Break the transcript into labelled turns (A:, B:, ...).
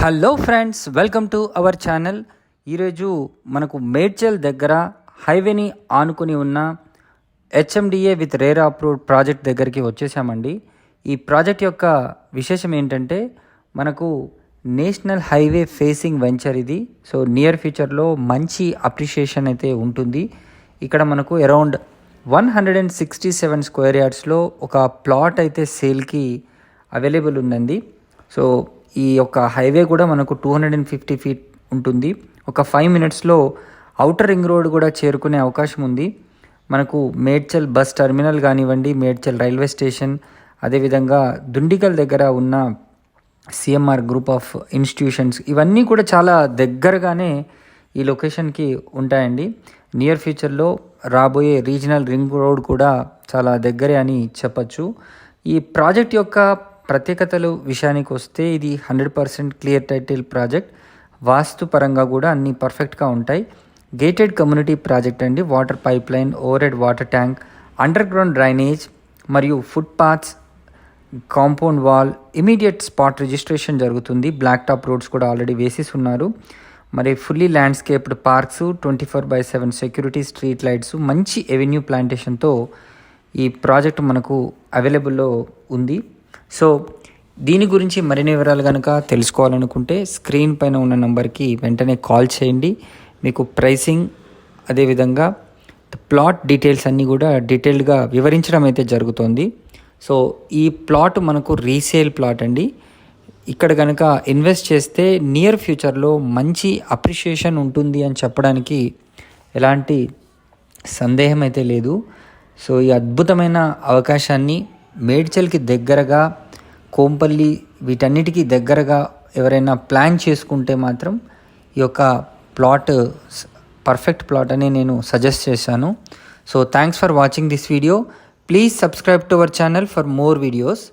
A: Hello friends, welcome to our channel. ఈరోజు మనకు మేడ్చల్ దగ్గర హైవేని ఆనుకుని ఉన్న HMDA with RERA approved project దగ్గరికి వచ్చేసామండి. ఈ ప్రాజెక్ట్ యొక్క విశేషం ఏంటంటే మనకు నేషనల్ హైవే ఫేసింగ్ వెంచర్ ఇది. సో నియర్ ఫ్యూచర్లో మంచి అప్రిషియేషన్ అయితే ఉంటుంది. ఇక్కడ మనకు అరౌండ్ 167 స్క్వేర్ యార్డ్స్లో ఒక ప్లాట్ అయితే సేల్కి అవైలబుల్ ఉందండి. సో ఈ యొక్క హైవే కూడా మనకు 250 ఫీట్ ఉంటుంది. ఒక 5 మినిట్స్లో ఔటర్ రింగ్ రోడ్ కూడా చేరుకునే అవకాశం ఉంది. మనకు మేడ్చల్ బస్ టర్మినల్ కానివ్వండి, మేడ్చల్ రైల్వే స్టేషన్, అదేవిధంగా దుండిగల్ దగ్గర ఉన్న సిఎంఆర్ గ్రూప్ ఆఫ్ ఇన్స్టిట్యూషన్స్, ఇవన్నీ కూడా చాలా దగ్గరగానే ఈ లొకేషన్కి ఉంటాయండి. నియర్ ఫ్యూచర్లో రాబోయే రీజనల్ రింగ్ రోడ్ కూడా చాలా దగ్గరే అని చెప్పచ్చు. ఈ ప్రాజెక్ట్ యొక్క ప్రత్యేకతలు విషయానికి వస్తే ఇది 100% క్లియర్ టైటిల్ ప్రాజెక్ట్. వాస్తు పరంగా కూడా అన్నీ పర్ఫెక్ట్గా ఉంటాయి. గేటెడ్ కమ్యూనిటీ ప్రాజెక్ట్ అండి. Water pipeline, overhead water tank, underground drainage మరియు footpaths, compound wall, immediate spot registration జరుగుతుంది. బ్లాక్ టాప్ రోడ్స్ కూడా ఆల్రెడీ వేసేసి ఉన్నారు. మరి fully landscaped parks, 24/7 security, street lights, మంచి ఎవెన్యూ ప్లాంటేషన్తో ఈ ప్రాజెక్ట్ మనకు అవైలబుల్లో ఉంది. సో దీని గురించి మరిన్ని వివరాలు కనుక తెలుసుకోవాలనుకుంటే స్క్రీన్ పైన ఉన్న నెంబర్కి వెంటనే కాల్ చేయండి. మీకు ప్రైసింగ్, అదేవిధంగా ప్లాట్ డీటెయిల్స్ అన్నీ కూడా డీటెయిల్డ్గా వివరించడం అయితే జరుగుతుంది. సో ఈ ప్లాట్ మనకు రీసేల్ ప్లాట్ అండి. ఇక్కడ కనుక ఇన్వెస్ట్ చేస్తే నియర్ ఫ్యూచర్లో మంచి అప్రిషియేషన్ ఉంటుంది అని చెప్పడానికి ఎలాంటి సందేహం అయితే లేదు. సో ఈ అద్భుతమైన అవకాశాన్ని మేడ్చల్కి దగ్గరగా, కోంపల్లి, వీటన్నిటికీ దగ్గరగా ఎవరైనా ప్లాన్ చేసుకుంటే మాత్రం ఈ యొక్క ప్లాట్ పర్ఫెక్ట్ ప్లాట్ అని నేను సజెస్ట్ చేశాను. So thanks for watching this video. Please subscribe to our channel for more videos.